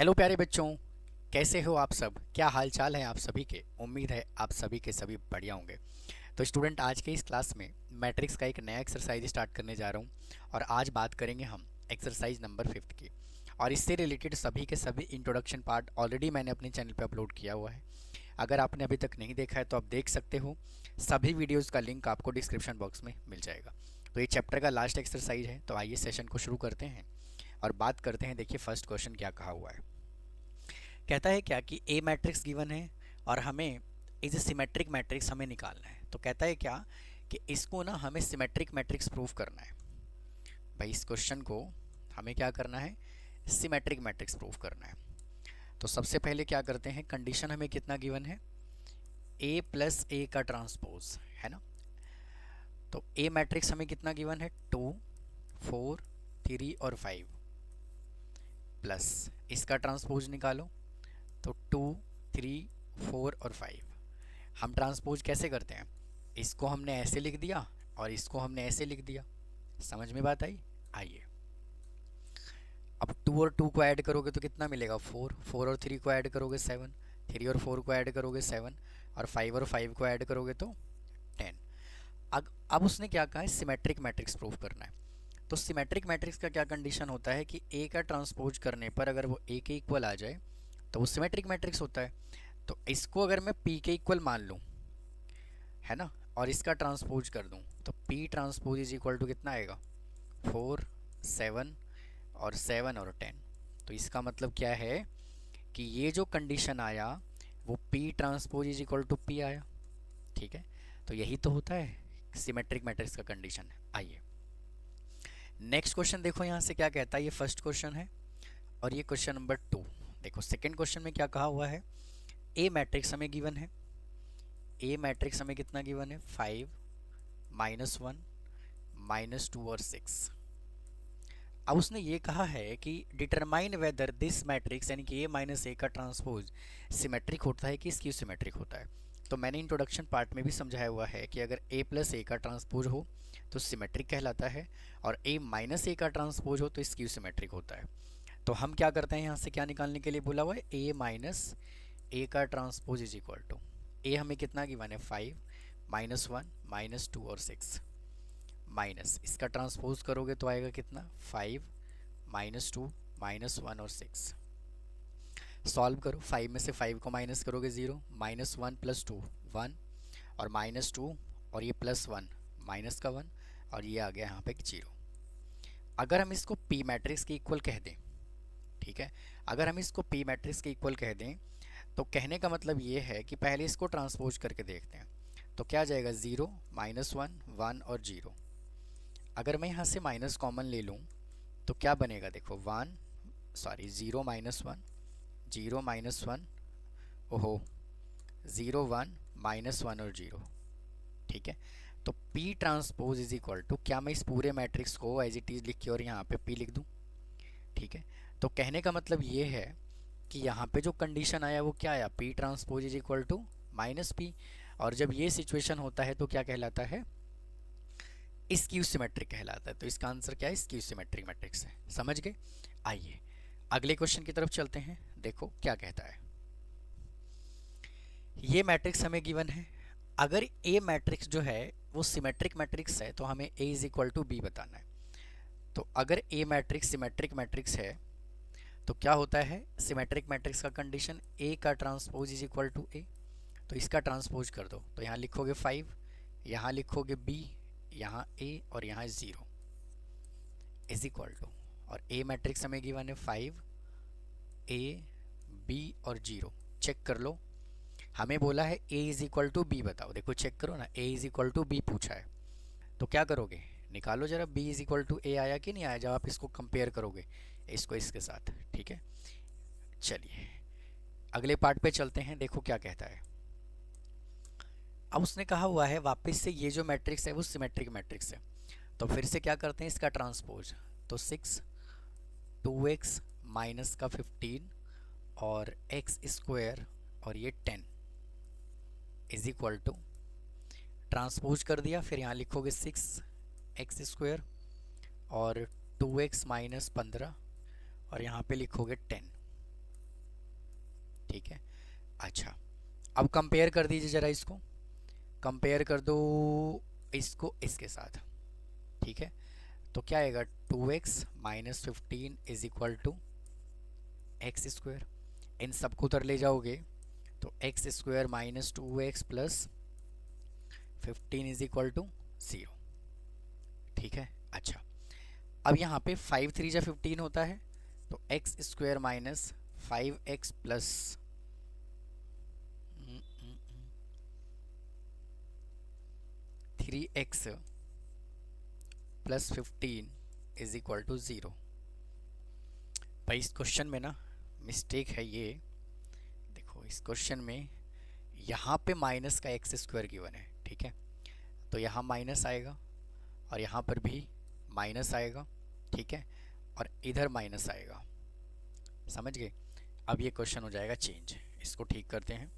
Hello प्यारे बच्चों, कैसे हो आप सब? क्या हाल चाल है आप सभी के? उम्मीद है आप सभी के सभी बढ़िया होंगे। तो स्टूडेंट, आज के इस क्लास में मैट्रिक्स का एक नया एक्सरसाइज स्टार्ट करने जा रहा हूँ और आज बात करेंगे हम एक्सरसाइज नंबर 5 की। और इससे रिलेटेड सभी के सभी इंट्रोडक्शन पार्ट ऑलरेडी मैंने अपने चैनल पे अपलोड किया हुआ है। अगर आपने अभी तक नहीं देखा है तो आप देख सकते हो। सभी वीडियोज़ का लिंक आपको डिस्क्रिप्शन बॉक्स में मिल जाएगा। तो ये चैप्टर का लास्ट एक्सरसाइज है, तो आइए सेशन को शुरू करते हैं और बात करते हैं। देखिए फर्स्ट क्वेश्चन क्या कहा हुआ है। कहता है क्या कि ए मैट्रिक्स गिवन है और हमें इज सिमेट्रिक मैट्रिक्स हमें निकालना है। तो कहता है क्या कि इसको ना हमें सिमेट्रिक मैट्रिक्स प्रूव करना है। भाई इस क्वेश्चन को हमें क्या करना है? सिमेट्रिक मैट्रिक्स प्रूव करना है। तो सबसे पहले क्या करते हैं, कंडीशन हमें कितना गिवन है? ए प्लस ए का ट्रांसपोज है ना। तो ए मैट्रिक्स हमें कितना गिवन है? 2 4 3 और 5 प्लस इसका ट्रांसपोज निकालो। तो 2 3 4 और 5 हम ट्रांसपोज कैसे करते हैं? इसको हमने ऐसे लिख दिया और इसको हमने ऐसे लिख दिया। समझ में बात आई? आइए अब 2 और 2 को ऐड करोगे तो कितना मिलेगा? 4 4 और 3 को ऐड करोगे 7 3 और 4 को ऐड करोगे 7 और 5 और 5 को ऐड करोगे तो 10। अब उसने क्या कहा है? सिमेट्रिक मैट्रिक्स प्रूफ करना है। तो सिमेट्रिक मैट्रिक्स का क्या कंडीशन होता है कि ए का ट्रांसपोज करने पर अगर वो ए के इक्वल आ जाए तो वो सिमेट्रिक मैट्रिक्स होता है। तो इसको अगर मैं पी के इक्वल मान लूँ, है ना, और इसका ट्रांसपोज कर दूँ तो P transpose is equal to कितना आएगा? 4 7 और 7 और 10। तो इसका मतलब क्या है कि ये जो कंडीशन आया वो P transpose is equal to P आया। ठीक है, तो यही तो होता है सिमेट्रिक मैट्रिक्स का कंडीशन। आइए नेक्स्ट क्वेश्चन देखो, यहाँ से क्या कहता है। ये फर्स्ट क्वेश्चन है और ये क्वेश्चन नंबर 2। देखो सेकेंड क्वेश्चन में क्या कहा हुआ है? ए मैट्रिक्स हमें गिवन है। ए मैट्रिक्स हमें कितना गिवन है? 5 -1 -2 और 6। अब उसने ये कहा है कि डिटरमाइन वेदर दिस मैट्रिक्स यानी कि ए माइनस ए का ट्रांसपोज सिमेट्रिक होता है कि स्क्यू सिमेट्रिक होता है। तो मैंने इंट्रोडक्शन पार्ट में भी समझाया हुआ है कि अगर ए प्लस ए का ट्रांसपोज हो तो सिमेट्रिक कहलाता है और ए माइनस ए का ट्रांसपोज हो तो स्क्यू सिमेट्रिक होता है। तो हम क्या करते हैं, यहाँ से क्या निकालने के लिए बोला हुआ है? ए माइनस ए का ट्रांसपोज इज इक्वल टू ए हमें कितना गिवन है? 5 -1 -2 और 6 माइनस इसका ट्रांसपोज करोगे तो आएगा कितना? 5 -2 -1 और 6। सॉल्व करो, 5 में से 5 को माइनस करोगे 0 -1 + 2 1 और -2 और ये +1 माइनस का 1 और ये आ गया यहाँ पे 0। अगर हम इसको पी मैट्रिक्स के इक्वल कह दें, ठीक है, अगर हम इसको पी मैट्रिक्स के इक्वल कह दें तो कहने का मतलब ये है कि पहले इसको ट्रांसपोज करके देखते हैं। तो क्या आ जाएगा? 0 -1 1 और 0। अगर मैं यहाँ से माइनस कॉमन ले लूँ तो क्या बनेगा? देखो 0 -1 0 -1, ओहो 0 1 -1 और 0। ठीक है, तो P transpose is equal to, क्या मैं इस पूरे मैट्रिक्स को एज इट इज़ लिख के और यहाँ पे P लिख दूँ? ठीक है, तो कहने का मतलब ये है कि यहाँ पे जो कंडीशन आया वो क्या आया? P transpose is equal to -P। और जब ये सिचुएशन होता है तो क्या कहलाता है? स्क्यू सिमेट्रिक कहलाता है। तो इसका आंसर क्या है? स्क्यू सिमेट्रिक मैट्रिक्स है। समझ गए? आइए अगले क्वेश्चन की तरफ चलते हैं। देखो क्या कहता है। ये मैट्रिक्स हमें गिवन है। अगर ए मैट्रिक्स जो है वो सिमेट्रिक मैट्रिक्स है तो हमें ए इज इक्वल टू बी बताना है। तो अगर ए मैट्रिक्स सिमेट्रिक मैट्रिक्स है तो क्या होता है? सिमेट्रिक मैट्रिक्स का कंडीशन ए का ट्रांसपोज इज इक्वल टू ए। तो इसका ट्रांसपोज कर दो तो यहाँ लिखोगे 5, यहाँ लिखोगे बी, यहाँ ए और यहाँ 0 इज इक्वल टू, और ए मैट्रिक्स हमें गिवन है 5 ए बी और 0। चेक कर लो, हमें बोला है ए इज इक्वल टू बी बताओ। देखो चेक करो ना, ए इज इक्वल टू बी पूछा है तो क्या करोगे? निकालो जरा बी इज इक्वल टू ए आया कि नहीं आया, जब आप इसको कंपेयर करोगे इसको इसके साथ। ठीक है, चलिए अगले पार्ट पे चलते हैं। देखो क्या कहता है। अब उसने कहा हुआ है वापस से ये जो मैट्रिक्स है वो सिमेट्रिक मैट्रिक्स है। तो फिर से क्या करते हैं इसका ट्रांसपोज। तो 6 2x माइनस का 15 और x स्क्वायर और ये 10 इज इक्वल टू, ट्रांसपोज कर दिया, फिर यहाँ लिखोगे 6x स्क्वायर और 2x माइनस 15 और यहाँ पे लिखोगे 10। ठीक है। अच्छा, अब कंपेयर कर दीजिए ज़रा, इसको कंपेयर कर दो इसको इसके साथ। ठीक है, तो क्या आएगा, 2x minus 15 is equal to x square. इन सबको उधर ले जाओगे तो x square minus 2x plus 15 is equal to 0। ठीक है। अच्छा, अब यहाँ पे 5 3 जा 15 होता है, तो x square minus 5x plus 3x plus 15 is equal to 0। भाई इस क्वेश्चन में ना मिस्टेक है ये, देखो इस क्वेश्चन में यहाँ पे माइनस का एक्स स्क्वायर गिवन है। ठीक है, तो यहाँ माइनस आएगा और यहाँ पर भी माइनस आएगा। ठीक है, और इधर माइनस आएगा, समझ गए। अब ये क्वेश्चन हो जाएगा चेंज, इसको ठीक करते हैं।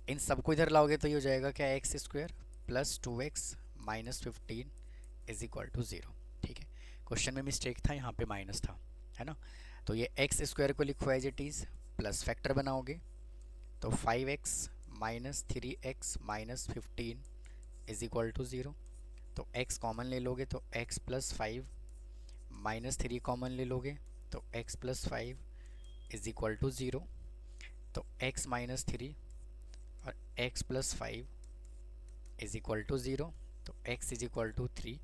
इन सबको इधर लाओगे तो ये हो जाएगा क्या, x square plus 2x minus 15 is equal to 0। ठीक है, क्वेश्चन में मिस्टेक था, यहाँ पे माइनस था, है ना। तो ये एक्स स्क्वायर को लिखो as it is, plus factor बनाओगे तो 5x minus 3x minus 15 is equal to 0। तो x कॉमन ले लोगे तो x प्लस 5 माइनस 3 कॉमन ले लोगे तो x plus 5 is equal to 0। तो x माइनस 3 और x plus 5 is equal to 0, तो x इज इक्वल टू 3।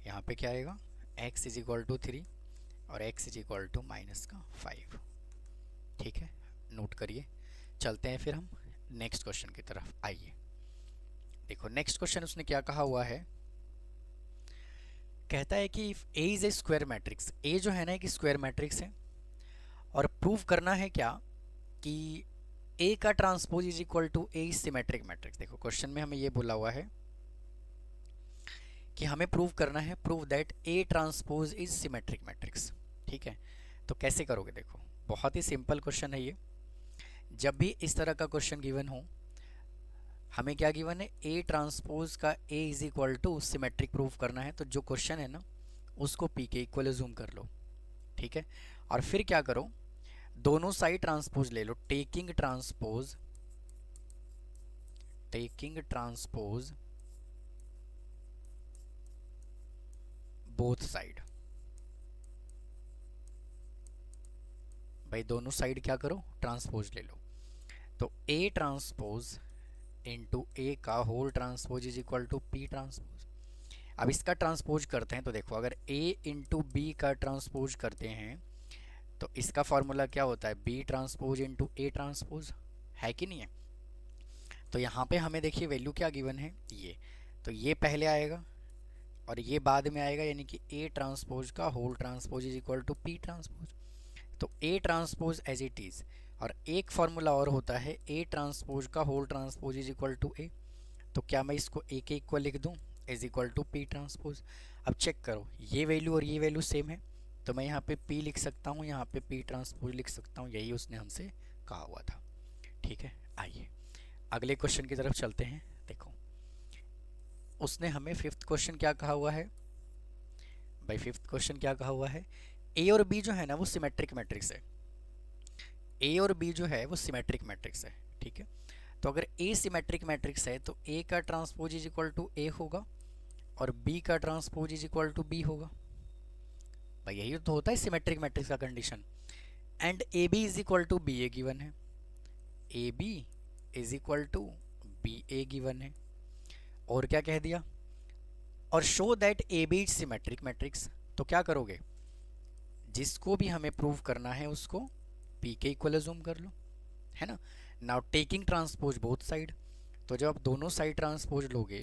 यहाँ पे क्या आएगा, x इज इक्वल टू 3 और x is equal to minus का 5। ठीक है, नोट करिए। चलते हैं फिर हम नेक्स्ट क्वेश्चन की तरफ। आइए देखो नेक्स्ट क्वेश्चन उसने क्या कहा हुआ है, कहता है कि if A is a square matrix, A जो है ना एक स्क्वायर मैट्रिक्स है, और प्रूव करना है क्या कि A का transpose is equal to A symmetric matrix. देखो क्वेश्चन में हमें ये बोला हुआ है कि हमें प्रूव करना है, prove that A transpose is symmetric matrix. ठीक है, तो कैसे करोगे, देखो बहुत ही सिंपल क्वेश्चन है ये। जब भी इस तरह का क्वेश्चन गिवन हो, हमें क्या गिवन है, A ट्रांसपोज का A is equal to symmetric proof करना है। तो जो क्वेश्चन है ना उसको P के इक्वल जूम कर लो। ठीक है, और फिर क्या करो, दोनों साइड ट्रांसपोज ले लो, टेकिंग ट्रांसपोज बोथ साइड। भाई दोनों साइड क्या करो, ट्रांसपोज ले लो। तो A ट्रांसपोज इंटू A का whole transpose is equal to P transpose. अब इसका ट्रांसपोज करते हैं तो देखो, अगर A इंटू B का ट्रांसपोज करते हैं तो इसका फॉर्मूला क्या होता है, B transpose into A transpose, है कि नहीं है। तो यहाँ पे हमें देखिए वैल्यू क्या गिवन है, ये तो ये पहले आएगा और ये बाद में आएगा, यानी कि A ट्रांसपोज का whole transpose is equal to P transpose. तो A transpose as it is, और एक फार्मूला और होता है A ट्रांसपोज का whole transpose is equal to A। तो क्या मैं इसको A के इक्वल लिख दूँ, is equal to P transpose. अब चेक करो, ये वैल्यू और ये वैल्यू सेम है, तो मैं यहाँ पे P लिख सकता हूँ, यहाँ पे P ट्रांसपोज लिख सकता हूँ, यही उसने हमसे कहा हुआ था। ठीक है, आइए अगले क्वेश्चन की तरफ चलते हैं। देखो उसने हमें फिफ्थ क्वेश्चन क्या कहा हुआ है, भाई फिफ्थ क्वेश्चन क्या कहा हुआ है, A और B जो है ना वो सिमेट्रिक मैट्रिक्स है। A और B जो है वो सिमेट्रिक मैट्रिक्स है। ठीक है, तो अगर A सिमेट्रिक मैट्रिक्स है तो A का transpose is equal to A होगा और B का transpose is equal to B होगा। भाई यही तो होता है सिमेट्रिक मैट्रिक्स का condition. And AB is equal to BA given है, AB is equal to BA given है, और क्या कह दिया, और show that AB is symmetric matrix. तो क्या करोगे, जिसको भी हमें प्रूव करना है उसको P के इक्वल जूम कर लो, है ना। Now taking transpose both side, तो जब आप दोनों साइड ट्रांसपोज लोगे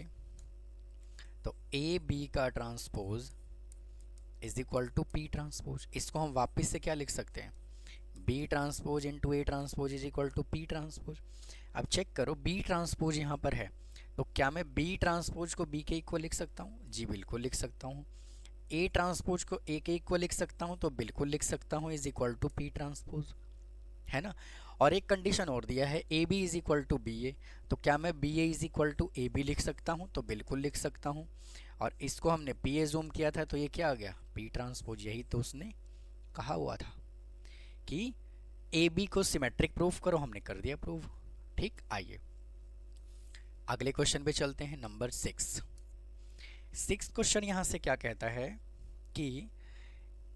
तो AB का transpose is equal to P transpose. इसको हम वापस से क्या लिख सकते हैं, B transpose into A transpose is equal to P transpose. अब चेक करो B ट्रांसपोज यहाँ पर है, तो क्या मैं B ट्रांसपोज को B के इक्वल लिख सकता हूँ, जी बिल्कुल लिख सकता हूँ। A ट्रांसपोज को A के इक्वल लिख सकता हूँ, तो बिल्कुल लिख सकता हूँ, is equal to P transpose, है ना। और एक कंडीशन और दिया है AB is equal to BA, तो क्या मैं BA is equal to AB लिख सकता हूँ, तो बिल्कुल लिख सकता हूँ। और इसको हमने PA जूम किया था तो ये क्या आ गया, P ट्रांसपोज। यही तो उसने कहा हुआ था कि ए बी को सिमेट्रिक प्रूफ करो, हमने कर दिया प्रूफ। ठीक, आइए अगले क्वेश्चन पे चलते हैं, नंबर 6। क्वेश्चन यहाँ से क्या कहता है कि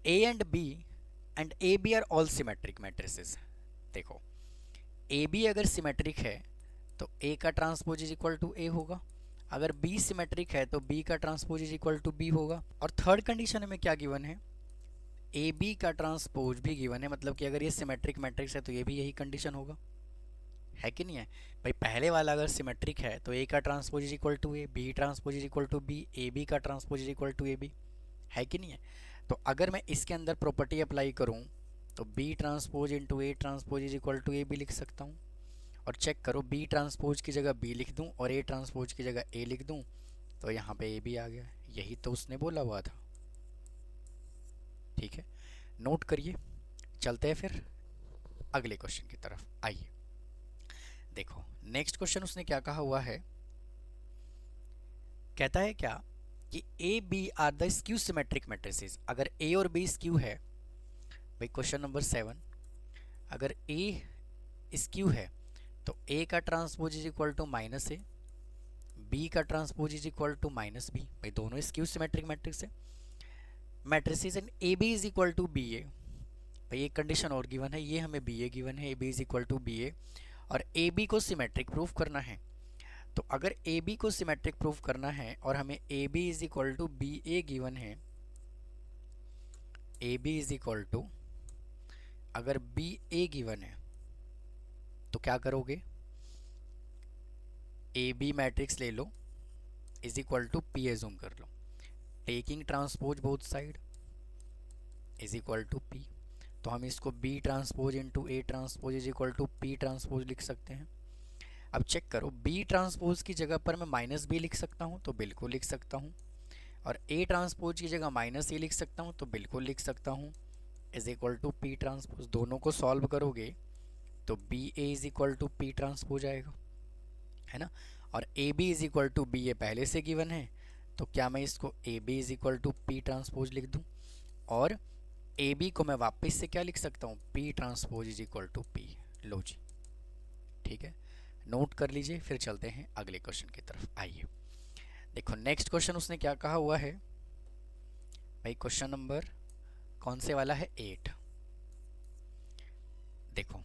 A and A B are all symmetric matrices. देखो ए बी अगर सिमेट्रिक है तो ए का transpose is equal to A होगा, अगर बी सिमेट्रिक है तो बी का transpose is equal to B होगा। और थर्ड कंडीशन में क्या गिवन है, ए बी का ट्रांसपोज भी गिवन है, मतलब कि अगर ये सिमेट्रिक मैट्रिक्स है तो ये भी यही कंडीशन होगा, है कि नहीं है भाई। पहले वाला अगर सिमेट्रिक है तो ए का transpose is equal to A, B transpose is equal to B, A B का transpose is equal to A B, है कि नहीं है। तो अगर मैं इसके अंदर प्रॉपर्टी अप्लाई करूं तो B transpose into A transpose is equal to A B लिख सकता हूं। और चेक करो, बी ट्रांसपोज की जगह बी लिख दूं और ए ट्रांसपोज की जगह ए लिख दूं तो यहाँ पे ए बी आ गया, यही तो उसने बोला हुआ था। ठीक है, नोट करिए। चलते हैं फिर अगले क्वेश्चन की तरफ, आइए देखो नेक्स्ट क्वेश्चन उसने क्या कहा हुआ है, कहता है क्या कि A B are the skew symmetric matrices. अगर ए और बी स्क्यू है भाई, क्वेश्चन नंबर 7, अगर ए स्क्यू है तो ए का transpose is equal to minus A, B का transpose is equal to minus B, भाई दोनों स्क्यू सिमेट्रिक मैट्रिक्स है। Matrices and A B is equal to B A, भाई एक कंडीशन और गिवन है, ये हमें बी ए गिवन है, A B is equal to B A, और ए बी को सिमेट्रिक प्रूफ करना है। तो अगर ए बी को सिमेट्रिक प्रूफ करना है और हमें A B is equal to B A given है, A B is equal to अगर बी ए गिवन है तो क्या करोगे, ए बी मैट्रिक्स ले लो is equal to P assume कर लो, taking transpose both side is equal to पी। तो हम इसको B transpose into A transpose is equal to P transpose लिख सकते हैं। अब चेक करो, बी ट्रांसपोज की जगह पर मैं माइनस बी लिख सकता हूँ तो बिल्कुल लिख सकता हूँ, और ए ट्रांसपोज की जगह माइनस ए लिख सकता हूँ तो बिल्कुल लिख सकता हूँ, is equal to P transpose. दोनों को सॉल्व करोगे तो B A is equal to P transpose आएगा, है ना। और A B is equal to B A पहले से गिवन है, तो क्या मैं इसको A B is equal to P transpose लिख दूँ, और ए बी को मैं वापस से क्या लिख सकता हूँ, P transpose is equal to P. लो जी, ठीक है, नोट कर लीजिए। फिर चलते हैं अगले क्वेश्चन की तरफ, आइए देखो नेक्स्ट क्वेश्चन उसने क्या कहा हुआ है भाई, क्वेश्चन नंबर कौन से वाला है, 8। देखो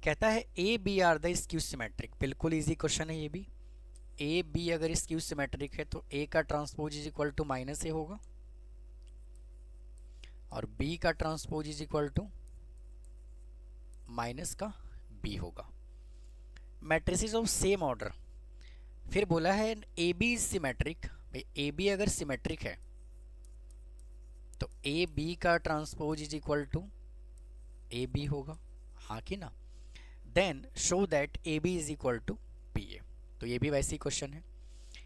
कहता है A B are the skew symmetric, बिल्कुल इजी क्वेश्चन है ये भी। ए बी अगर स्क्यू सिमेट्रिक है तो ए का transpose is equal to minus A होगा और बी का transpose is equal to minus का बी होगा। मैट्रिसेस ऑफ सेम ऑर्डर, फिर बोला है ए बी इज सिमेट्रिक, भाई ए बी अगर सिमेट्रिक है तो ए बी का transpose is equal to A B होगा, हाँ कि ना। Then show that A B is equal to B A, तो ये भी वैसी क्वेश्चन है,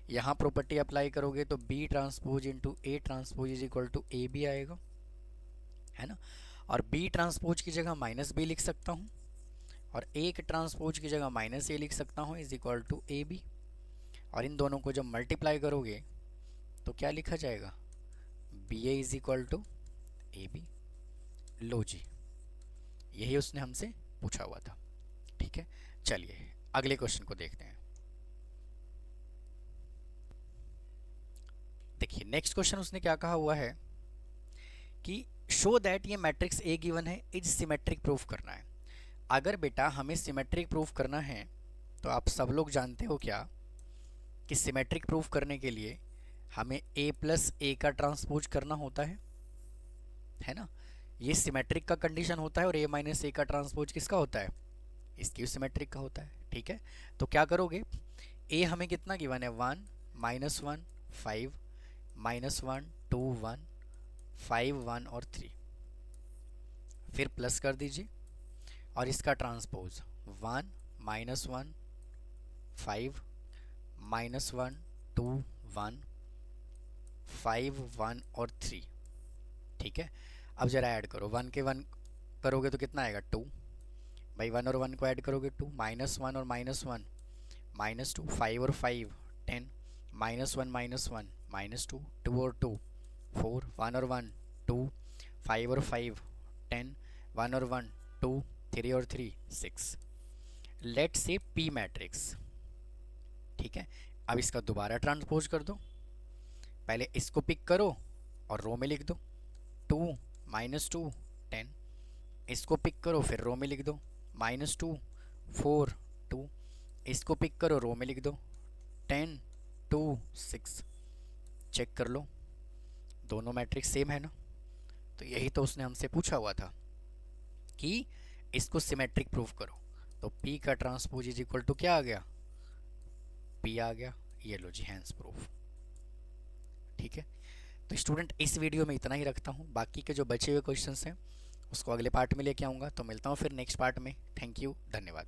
यहाँ प्रॉपर्टी अप्लाई करोगे तो B transpose into A transpose is equal to A B आएगा, है ना। और बी ट्रांसपोज की जगह माइनस बी लिख सकता हूँ और ए के ट्रांसपोज की जगह माइनस ए लिख सकता हूँ, is equal to A B. और इन दोनों को जब मल्टीप्लाई करोगे तो क्या लिखा जाएगा, B A is equal to A B. लो जी, यही उसने हमसे पूछा हुआ था। ठीक है, चलिए अगले क्वेश्चन को देखते हैं। देखिए नेक्स्ट क्वेश्चन उसने क्या कहा हुआ है कि शो दैट ये मैट्रिक्स ए गिवन है इज सिमेट्रिक प्रूफ करना है। अगर बेटा हमें सिमेट्रिक प्रूफ करना है तो आप सब लोग जानते हो क्या कि सिमेट्रिक प्रूफ करने के लिए हमें a प्लस ए का ट्रांसपोज करना होता है ना। ये सिमेट्रिक का कंडीशन होता है और a माइनस ए का ट्रांसपोज किसका होता है, स्क्यू सिमेट्रिक का होता है। ठीक है, तो क्या करोगे, a हमें कितना गिवन है, 1 माइनस 1 5 माइनस 1 2 1 5 1 और 3, फिर प्लस कर दीजिए और इसका ट्रांसपोज 1 माइनस 1 5 माइनस 1 2 1 5 1 और 3। ठीक है, अब जरा ऐड करो, 1 के 1 करोगे तो कितना आएगा, 2, भाई 1 और 1 को ऐड करोगे 2, माइनस 1 और माइनस 1 माइनस 2, 5 और 5 10, माइनस 1 माइनस 2 2 और 2 4, 1 और 1 2, 5 और 5 10, 1 और 1 2 3 और 3 6। लेट से पी मैट्रिक्स, ठीक है। अब इसका दोबारा ट्रांसपोज कर दो, पहले इसको पिक करो और रो में लिख दो 2 -2 10, इसको पिक करो फिर रो में लिख दो -2 4 2, इसको पिक करो रो में लिख दो 10 2 6। चेक कर लो दोनों मैट्रिक्स सेम है ना। तो यही तो उसने हमसे पूछा हुआ था कि इसको सिमेट्रिक प्रूफ करो। तो P का ट्रांसपोज इज इक्वल टू क्या आ गया, P आ गया। ये लो जी हैंस प्रूफ, ठीक है। तो स्टूडेंट इस वीडियो में इतना ही रखता हूँ, बाकी के जो बचे हुए क्वेश्चंस हैं उसको अगले पार्ट में लेके आऊँगा। तो मिलता हूँ फिर नेक्स्ट पार्ट में। थैंक यू, धन्यवाद।